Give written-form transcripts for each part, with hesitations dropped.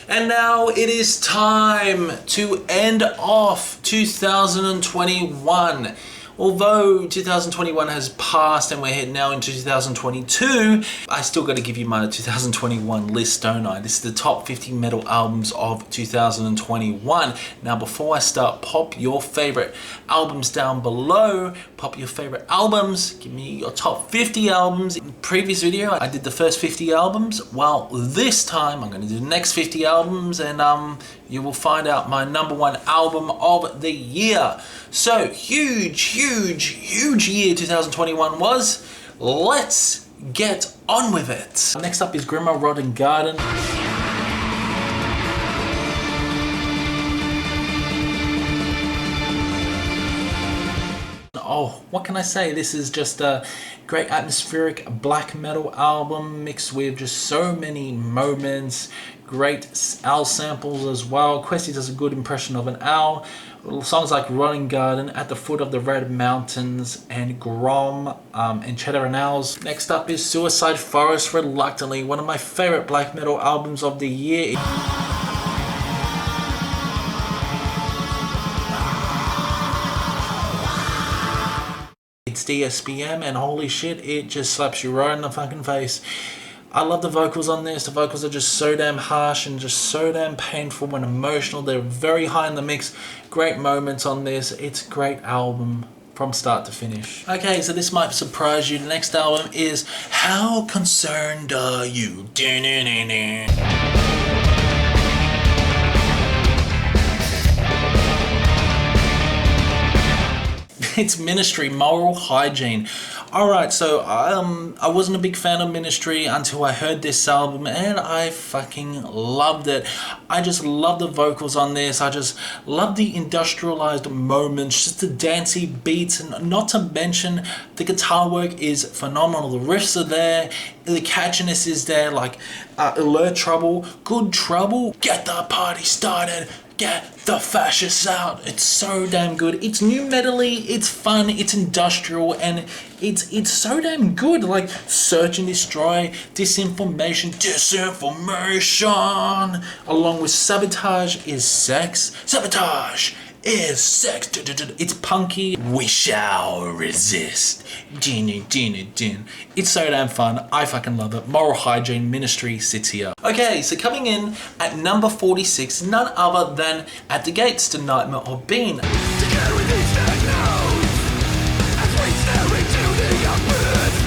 And now it is time to end off 2021. Although 2021 has passed and we're heading now into 2022, I still got to give you my 2021 list, don't I? This is the top 50 metal albums of 2021. Now, before I start, pop your favorite albums down below. Pop your favorite albums. Give me your top 50 albums. In the previous video, I did the first 50 albums. Well, this time I'm going to do the next 50 albums, and you will find out my #1 album of the year. So, huge year 2021 was. Let's get on with it. Next up is GRIMA Rod and Garden. Oh, what can I say? This is just a great atmospheric black metal album mixed with just so many moments. Great owl samples as well. Questy does a good impression of an owl. Songs like Running Garden, At the Foot of the Red Mountains, and Grom, and Cheddar and Owls. Next up is Suicide Forest, Reluctantly, one of my favorite black metal albums of the year. It's DSPM, and holy shit, it just slaps you right in the fucking face. I love the vocals on this. The vocals are just so damn harsh and just so damn painful and emotional. They're very high in the mix. Great moments on this. It's a great album from start to finish. Okay, so this might surprise you. The next album is How Concerned Are You? It's Ministry, Moral Hygiene. Alright, so I wasn't a big fan of Ministry until I heard this album, and I fucking loved it. I just love the vocals on this. I just love the industrialized moments, just the dancey beats, and not to mention the guitar work is phenomenal. The riffs are there, the catchiness is there, like Alert Trouble, Good Trouble, Get the Party Started, Get the Fascists Out. It's so damn good. It's new metally, it's fun, it's industrial, and it's so damn good. Like Search and Destroy, Disinformation, along with Sabotage is Sex. Sabotage is sex. It's punky. We shall resist. It's so damn fun. I fucking love it. Moral Hygiene, Ministry sits here. Okay, so coming in at number 46, none other than At the Gates to Nightmare of Being. Together with each as we stare into the abyss.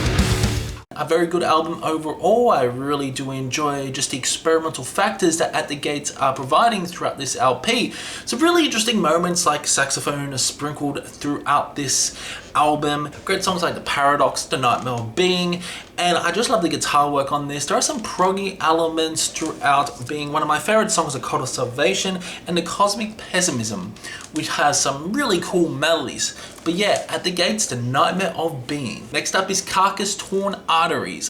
A very good album overall. I really do enjoy just the experimental factors that At the Gates are providing throughout this LP. Some really interesting moments like saxophone are sprinkled throughout this album. Great songs like The Paradox, The Nightmare of Being, and I just love the guitar work on this. There are some proggy elements throughout, being one of my favorite songs, The Cult of Salvation and The Cosmic Pessimism, which has some really cool melodies. But yeah, At the Gates to Nightmare of Being. Next up is CARCASS, Torn Arteries.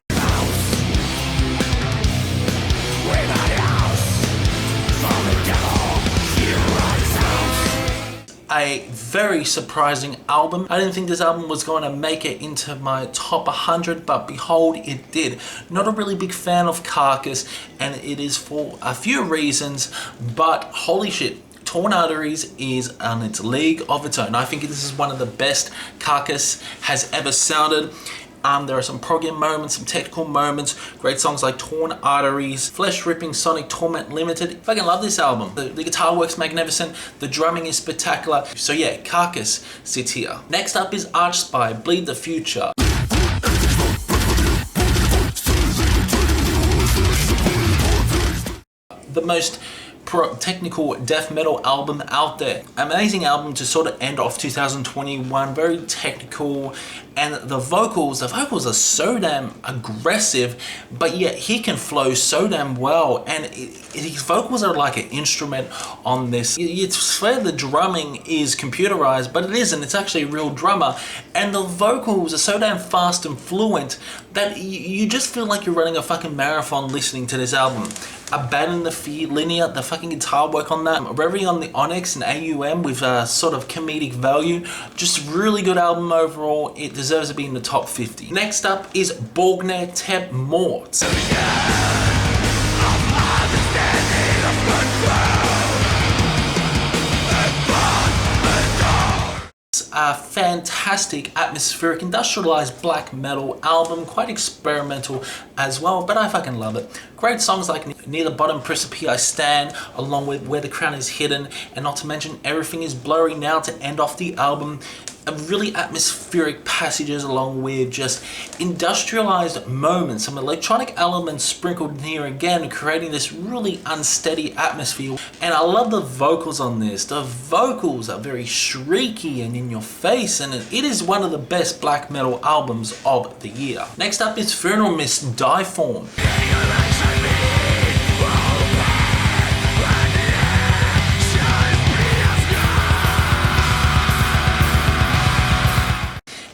A very surprising album. I didn't think this album was going to make it into my top 100, but behold, it did. Not a really big fan of CARCASS, and it is for a few reasons, but holy shit, Torn Arteries is on its league of its own. I think this is one of the best CARCASS has ever sounded. There are some proggy moments, some technical moments, great songs like Torn Arteries, Flesh Ripping, Sonic Torment Limited. Fucking love this album. The guitar work's magnificent, the drumming is spectacular. So yeah, CARCASS sits here. Next up is ARCHSPIRE, Bleed the Future. The most technical death metal album out there. Amazing album to sort of end off 2021. Very technical, and the vocals are so damn aggressive, but yet he can flow so damn well, and his vocals are like an instrument on this. You'd swear the drumming is computerized, but it isn't. It's actually a real drummer, and the vocals are so damn fast and fluent that you just feel like you're running a fucking marathon listening to this album. Abandon the Fear, Linear, the fucking guitar work on that, Reverie on the Onyx and AUM with a sort of comedic value. Just really good album overall. It deserves to be in the top 50. Next up is BORGNE, TEMPS, MORTS. a fantastic atmospheric industrialized black metal album, quite experimental as well, but I fucking love it. Great songs like Near the Bottom Precipice I Stand, along with Where the Crown is Hidden, and not to mention Everything is Blurry Now to end off the album. Really atmospheric passages along with just industrialized moments, some electronic elements sprinkled here again, creating this really unsteady atmosphere. And I love the vocals on this. The vocals are very shrieky and in your face, and it is one of the best black metal albums of the year. Next up is Funeral Mist DEIFORM.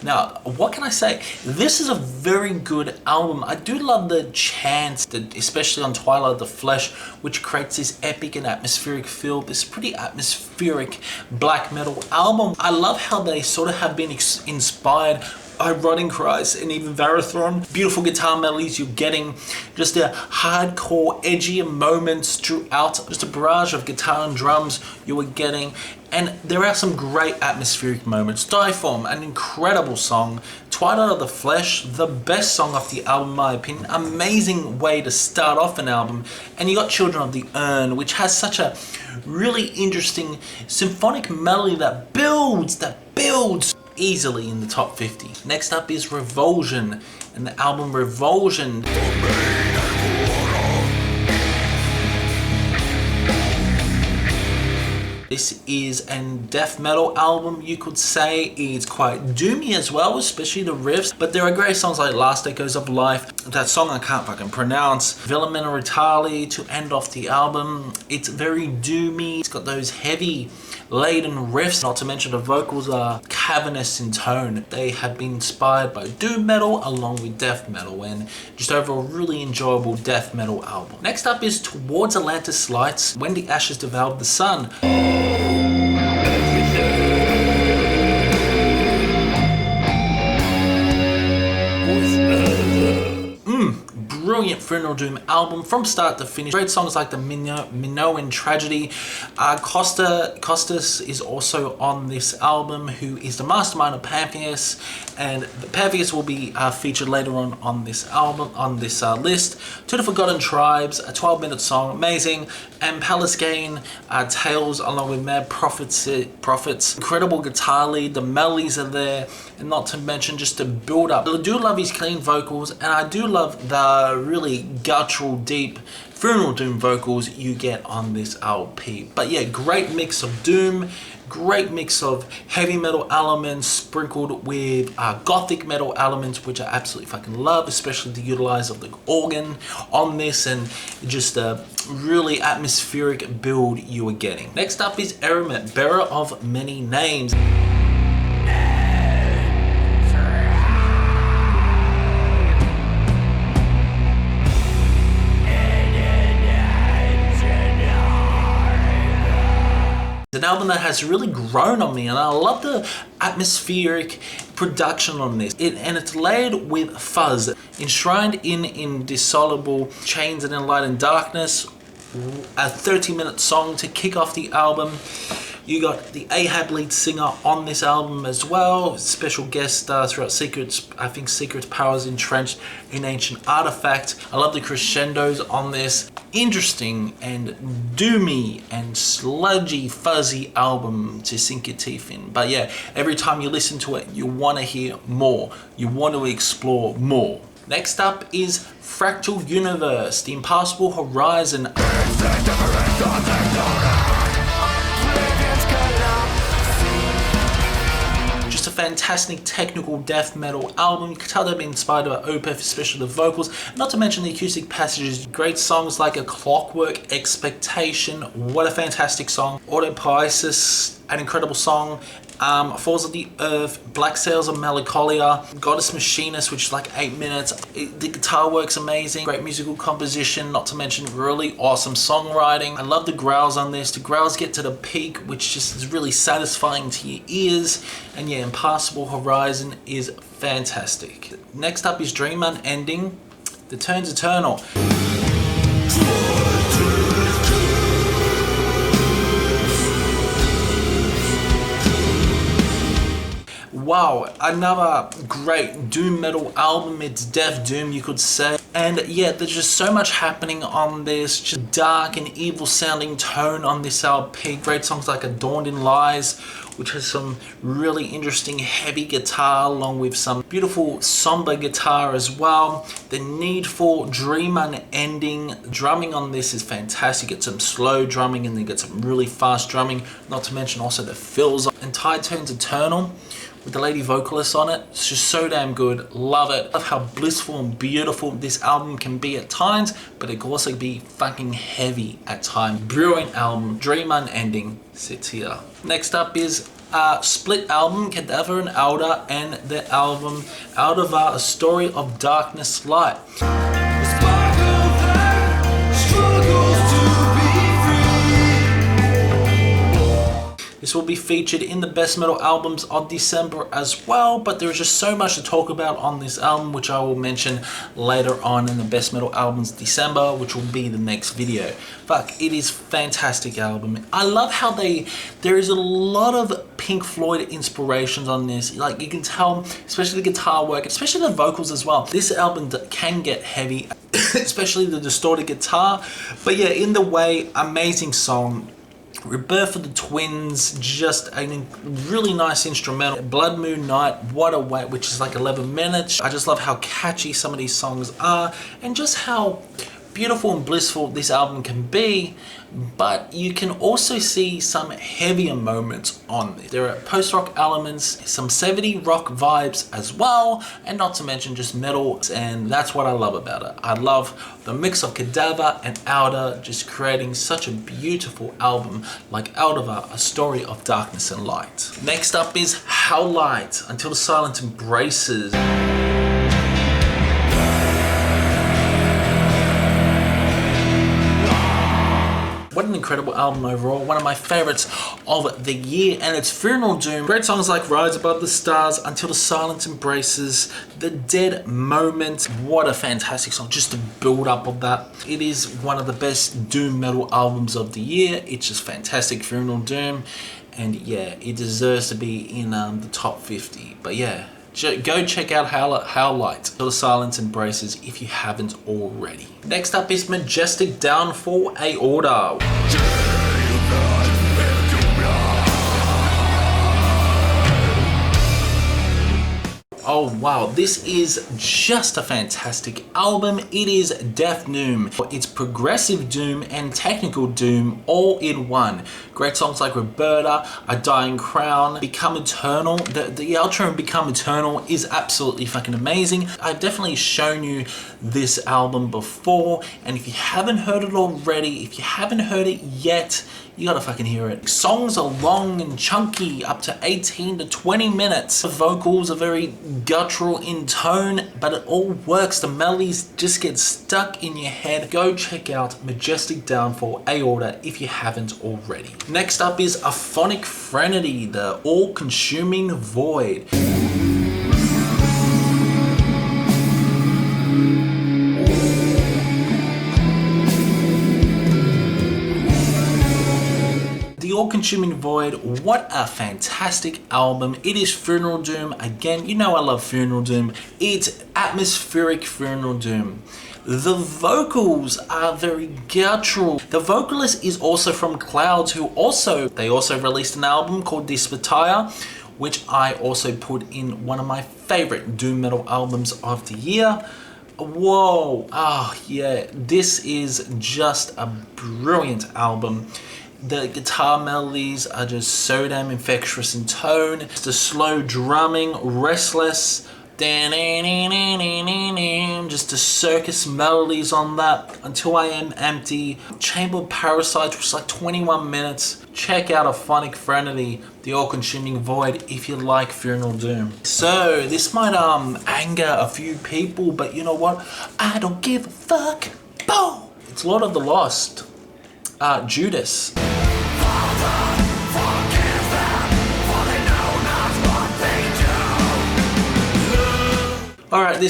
Now, what can I say? This is a very good album. I do love the chants, especially on Twilight of the Flesh, which creates this epic and atmospheric feel, this pretty atmospheric black metal album. I love how they sort of have been inspired by Rotting Christ and even Varathron. Beautiful guitar melodies, you're getting just a hardcore, edgy moments throughout, just a barrage of guitar and drums you were getting. And there are some great atmospheric moments. DEIFORM, an incredible song. Twilight of the Flesh, the best song off the album in my opinion. Amazing way to start off an album. And you got Children of the Urn, which has such a really interesting symphonic melody that builds easily in the top 50. Next up is Revulsion, and the album Revulsion. This is a death metal album, you could say. It's quite doomy as well, especially the riffs, but there are great songs like Last Echoes of Life, that song I can't fucking pronounce, Villa Ritali to end off the album. It's very doomy, it's got those heavy laden riffs, not to mention the vocals are cavernous in tone. They have been inspired by doom metal along with death metal, and just overall really enjoyable death metal album. Next up is Towards Atlantis Lights, When the Ashes Devoured the Sun. Brilliant Funeral Doom album from start to finish. Great songs like the Minoan Tragedy. Costas is also on this album, who is the mastermind of Pantheus, and Pantheus will be featured later on this album, on this list. To the Forgotten Tribes, a 12-minute song, amazing. And Palace Gain, Tales along with Mad Prophets. Incredible guitar lead, the melodies are there, and not to mention just the build up. I do love his clean vocals, and I do love the really guttural, deep Funeral Doom vocals you get on this LP. But yeah, great mix of doom, great mix of heavy metal elements sprinkled with gothic metal elements, which I absolutely fucking love, especially the utilize of the organ on this, and just a really atmospheric build you are getting. Next up is EREMIT, Bearer of Many Names. An album that has really grown on me, and I love the atmospheric production on this. And it's layered with fuzz, enshrined in indissoluble chains and enlightened darkness. A 30-minute song to kick off the album. You got the Ahab lead singer on this album as well. Special guest throughout Secrets, I think Secrets Powers Entrenched in Ancient Artifact. I love the crescendos on this. Interesting and doomy and sludgy, fuzzy album to sink your teeth in. But yeah, every time you listen to it, you want to hear more. You want to explore more. Next up is Fractal Universe, the Impassable Horizon. Just a fantastic technical death metal album. You can tell they've been inspired by Opeth, especially the vocals, not to mention the acoustic passages. Great songs like A Clockwork Expectation, what a fantastic song. Autopoiesis, an incredible song. Falls of the Earth, Black Sails of Melancholia, Goddess Machinist, which is like 8 minutes. The guitar work's amazing, great musical composition, not to mention really awesome songwriting. I love the growls on this. The growls get to the peak, which just is really satisfying to your ears. And yeah, Impassable Horizon is fantastic. Next up is Dream Unending, The Turns Eternal. wow, another great doom metal album. It's death doom, you could say. And yeah, there's just so much happening on this, just dark and evil sounding tone on this LP. Great songs like Adorned in Lies, which has some really interesting heavy guitar along with some beautiful somber guitar as well. The need for dream unending. Drumming on this is fantastic. Get some slow drumming and then get some really fast drumming. Not to mention also the fills. And Tide Turns Eternal with the lady vocalist on it. It's just so damn good. Love it. Love how blissful and beautiful this album can be at times, but it can also be fucking heavy at times. Brilliant album. Dream Unending sits here. Next up is split album, Kadaver and AORTA, and the album A Story of Darkness, Light. This will be featured in the best metal albums of December as well, but there's just so much to talk about on this album, which I will mention later on in the best metal albums December, which will be the next video. Fuck, it is a fantastic album. I love how there is a lot of Pink Floyd inspirations on this. Like, you can tell, especially the guitar work, especially the vocals as well. This album can get heavy, especially the distorted guitar, but yeah, in the way, amazing song. Rebirth of the Twins, just a really nice instrumental. Blood Moon Night, what a way, which is like 11 minutes. I just love how catchy some of these songs are and just how beautiful and blissful this album can be, but you can also see some heavier moments on this. There are post-rock elements, some 70s rock vibes as well, and not to mention just metal, and that's what I love about it. I love the mix of Kadaver and AORTA just creating such a beautiful album like AORTA, A Story of Darkness and Light. Next up is HELLIGHT, Until the Silence Embraces. What an incredible album overall, one of my favorites of the year, and it's Funeral Doom. Great songs like Rise Above the Stars, Until the Silence Embraces, The Dead Moment. What a fantastic song, just the build up of that. It is one of the best doom metal albums of the year. It's just fantastic, Funeral Doom, and yeah, it deserves to be in the top 50, but yeah. Go check out HELLIGHT, Till the Silence Embraces, if you haven't already. Next up is Majestic Downfall, AORTA. Oh wow, this is just a fantastic album. It is death doom. It's progressive doom and technical doom all in one. Great songs like Roberta, A Dying Crown, Become Eternal. The outro in Become Eternal is absolutely fucking amazing. I've definitely shown you this album before, and if you haven't heard it already, if you haven't heard it yet, you gotta fucking hear it. Songs are long and chunky, up to 18 to 20 minutes. The vocals are very guttural in tone, but it all works. The melodies just get stuck in your head. Go check out Majestic Downfall, AORTA, if you haven't already. Next up is APHONIC THRENODY, The All-Consuming Void. The All-Consuming Void, what a fantastic album. It is Funeral Doom. Again, you know I love Funeral Doom. It's atmospheric Funeral Doom. The vocals are very guttural. The vocalist is also from Clouds, who they also released an album called Despatia, which I also put in one of my favorite doom metal albums of the year. Whoa, oh yeah, this is just a brilliant album. The guitar melodies are just so damn infectious in tone. Just the slow drumming, Restless, just the circus melodies on that, Until I Am Empty, Chamber of Parasites, which is like 21 minutes. Check out APHONIC THRENODY, The All-Consuming Void, if you like Funeral Doom. So this might anger a few people, but you know what? I don't give a fuck. Boom! It's Lord of the Lost. Judas. Alright,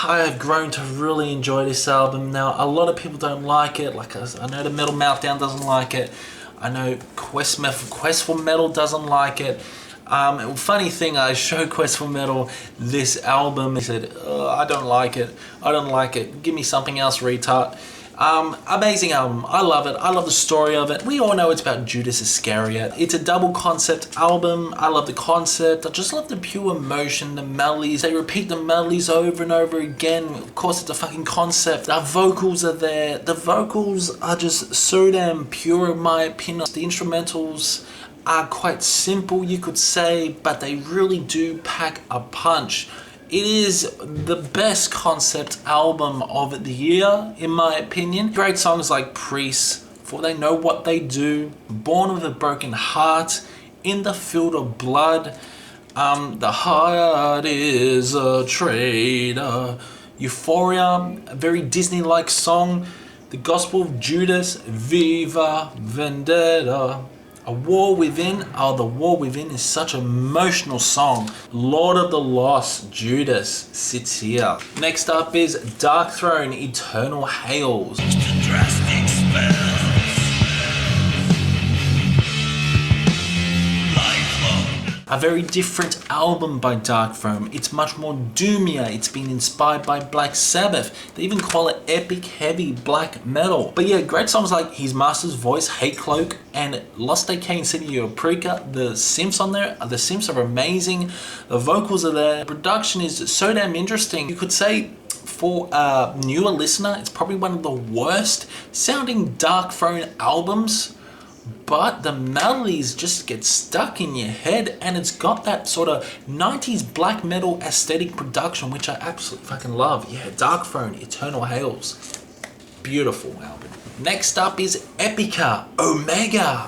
I have grown to really enjoy this album. Now, a lot of people don't like it. Like, I know the Metal Meltdown doesn't like it. I know Quest for Metal doesn't like it. Funny thing, I showed Quest for Metal this album. He said, I don't like it. I don't like it. Give me something else, retard. Amazing album. I love it. I love the story of it. We all know it's about Judas Iscariot. It's a double concept album. I love the concept. I just love the pure emotion, the melodies. They repeat the melodies over and over again. Of course, it's a fucking concept. The vocals are there. The vocals are just so damn pure in my opinion. The instrumentals are quite simple, you could say, but they really do pack a punch. It is the best concept album of the year, in my opinion. Great songs like Priest, For They Know What They Do, Born with a Broken Heart, In the Field of Blood, The Heart is a Traitor, Euphoria, a very Disney-like song, The Gospel of Judas, Viva Vendetta, A War Within. Oh, The War Within is such an emotional song. Lord of the Lost, Judas sits here. Next up is Darkthrone, Eternal Hails. Drastic spells. A very different album by Darkthrone. It's much more doomier. It's been inspired by Black Sabbath. They even call it epic heavy black metal. But yeah, great songs like His Master's Voice, Hate Cloak, and Lost Decay in City EPICA. The synths on there, the synths are amazing. The vocals are there. The production is so damn interesting. You could say for a newer listener, it's probably one of the worst sounding Darkthrone albums. But the melodies just get stuck in your head, and it's got that sort of 90s black metal aesthetic production, which I absolutely fucking love. Yeah, Darkthrone, Eternal Hails. Beautiful album. Next up is EPICA, Omega.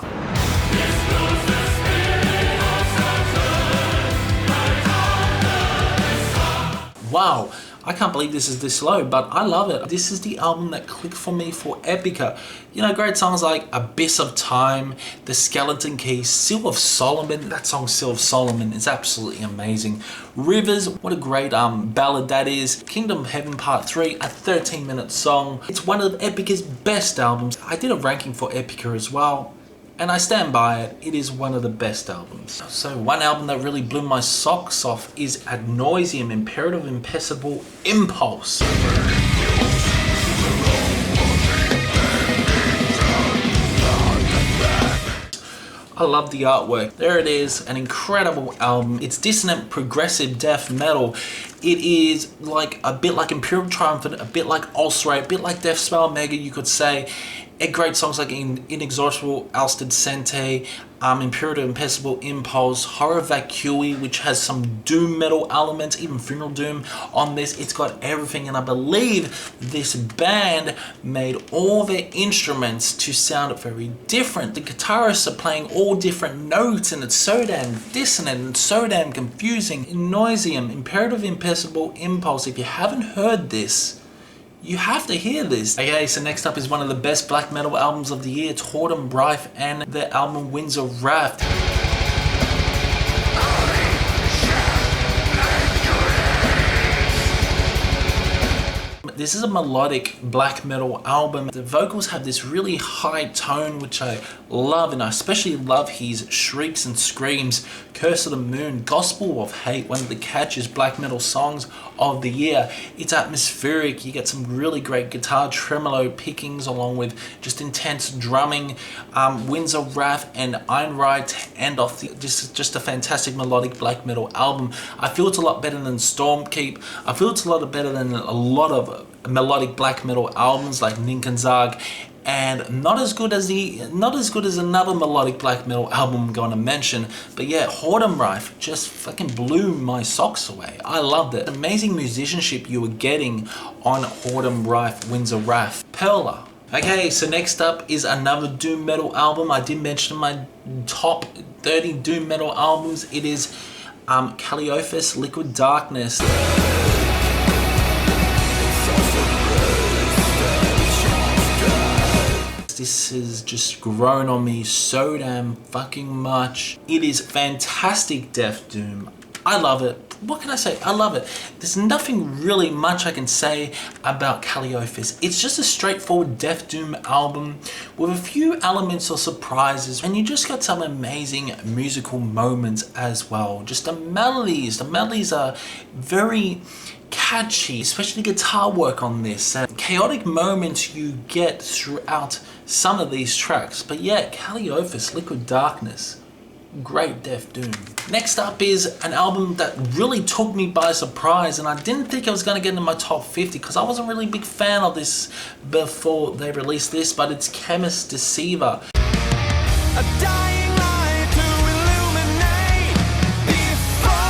Wow. I can't believe this is this low, but I love it. This is the album that clicked for me for EPICA. You know, great songs like Abyss of Time, The Skeleton Key, Seal of Solomon. That song, Seal of Solomon, is absolutely amazing. Rivers, what a great ballad that is. Kingdom of Heaven Part 3, a 13-minute song. It's one of EPICA's best albums. I did a ranking for EPICA as well, and I stand by it. It is one of the best albums. So one album that really blew my socks off is Ad Nauseam, Imperative, Impassable, Impulse. I love the artwork. There it is, an incredible album. It's dissonant progressive death metal. It is like a bit like Imperial Triumphant, a bit like Ulcerate, a bit like Deathspell Omega, you could say. Great songs like Inexhaustible, Alsted Sente, Imperative, Impassable, Impulse, Horror Vacui, which has some doom metal elements, even Funeral Doom on this. It's got everything, and I believe this band made all their instruments to sound very different. The guitarists are playing all different notes, and it's so damn dissonant and so damn confusing. Nauseam, Imperative, Impassable, Impulse. If you haven't heard this, you have to hear this. Okay, so next up is one of the best black metal albums of the year. It's WHOREDOM, RIFE, and the album Winds of Wrath. This is a melodic black metal album. The vocals have this really high tone, which I love, and I especially love his shrieks and screams. Curse of the Moon, Gospel of Hate, one of the catchiest black metal songs of the year. It's atmospheric. You get some really great guitar tremolo pickings along with just intense drumming. Winds of Wrath and Einride end off. This is just a fantastic melodic black metal album. I feel it's a lot better than Stormkeep. I feel it's a lot better than a lot of melodic black metal albums like Ninkenzarg, and not as good as another melodic black metal album I'm going to mention. But yeah, WHOREDOM, RIFE just fucking blew my socks away. I loved it. Amazing musicianship you were getting on WHOREDOM, RIFE, Winds of Wrath. Perla. Okay, so next up is another doom metal album. I did mention my top 30 doom metal albums. It is CALLIOPHIS, Liquid Darkness. This has just grown on me so damn fucking much. It is fantastic death doom. I love it. what can I say? I love it. There's nothing really much I can say about CALLIOPHIS. It's just a straightforward Death Doom album with a few elements or surprises, and you just got some amazing musical moments as well. Just the melodies are very catchy, especially guitar work on this, and chaotic moments you get throughout some of these tracks. But yeah, CALLIOPHIS, Liquid Darkness, great Death Doom. Next up is an album that really took me by surprise, and I didn't think I was going to get into my top 50 because I wasn't really a big fan of this before they released this, but it's KHEMMIS Deceiver. A dying light to illuminate before.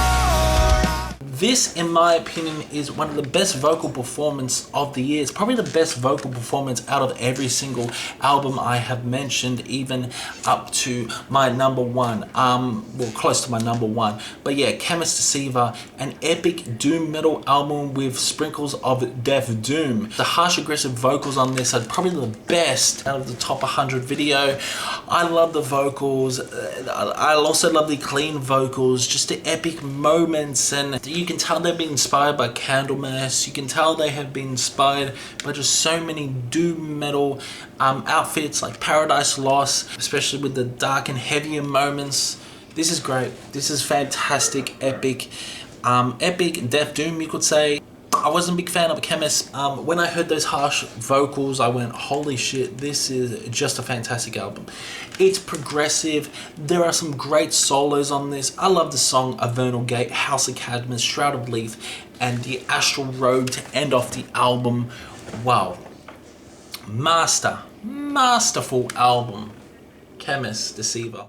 This, in my opinion, is one of the best vocal performances of the year. It's probably the best vocal performance out of every single album I have mentioned, even up to my number one, well, close to my number one. But yeah, KHEMMIS Deceiver, an epic doom metal album with sprinkles of Death Doom. The harsh aggressive vocals on this are probably the best out of the top 100 video. I love the vocals. I also love the clean vocals, just the epic moments, and you can tell they've been inspired by Candlemass. You can tell they have been inspired by just so many doom metal outfits like Paradise Lost, especially with the dark and heavier moments. This is great. This is fantastic, epic Death Doom, you could say. I wasn't a big fan of KHEMMIS. When I heard those harsh vocals, I went, holy shit, this is just a fantastic album. It's progressive. There are some great solos on this. I love the song Avernal Gate, House of Cadmus, Shroud of Leaf, and the Astral Road to end off the album. Wow. Masterful album. KHEMMIS Deceiver.